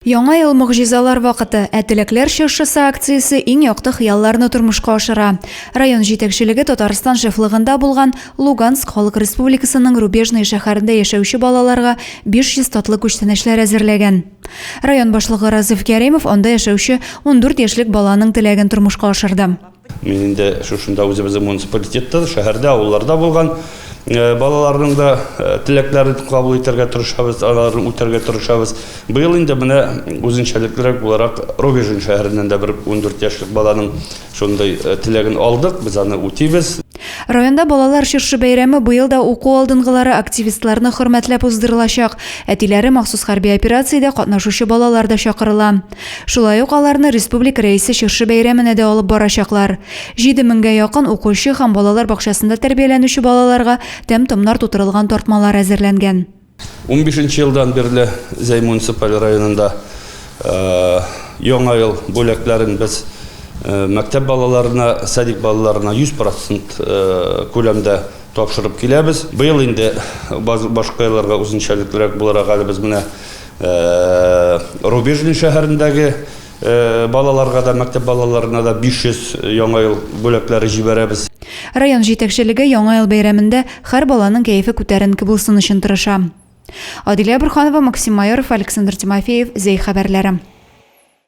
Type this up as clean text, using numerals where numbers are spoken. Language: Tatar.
Яңа ел мөгъҗизалар вакыты, Теләкләр чыршысы акциясе иң якты хыялларны тормышка ашыра. Район җитәкчелеге Татарстан шефлыгында булган Луганск Халык Республикасының Рубежный шәһәрендә яшәүче балаларга 500 татлы күчтәнәчләр әзерләгән. Район башлыгы Разиф Кәримов анда яшәүче 14 яшьлек баланың теләген тормышка ашырды. Мин инде шушында үзебезнең муниципалитетта, шәһәрдә, авылларда булган балаларның да теләкләрен кабул итәргә тырышабыз, аларны үтәргә тырышабыз. Быел инде менә үзенчәлеклерәк буларак Рубежный шәһәреннән дә бер 14 яшьлек баланың шундый теләген алдык, без аны үтибез. Районда балалар чыршы бәйрәме быел да уку алдынгылары активистларны хөрмәтләп уздырылачак. Әтиләре махсус хәрби операциядә катнашучы балалар да чакырыла. Шулай ук аларны республика рәисе чыршы бәйрәменә дә алып барачаклар. 7000гә якын укучы һәм балалар бакчасында тәрбияләнүче балаларга тәм-томнар тутырылган тартмалар әзерләнгән. 15 елдан бирле Зәй муниципаль районында яңа ел бүләкләрен без мәктәп балаларына, садик балаларына 100% күләмдә тапшырып киләбез. Быел инде башка елларга үзенчәлеклерәк буларак әле без менә Рубежный шәһәрендәге балаларга да, мәктәп балаларына да 500 яңа ел бүләкләре җибәрәбез. Район җитәкчелеге яңа ел бәйрәмендә һәр баланың кәефе күтәренке булсын өчен тырыша. Адилә Бурханова, Максим Майоров, Александр Тимофеев, Зәй хәбәрләре.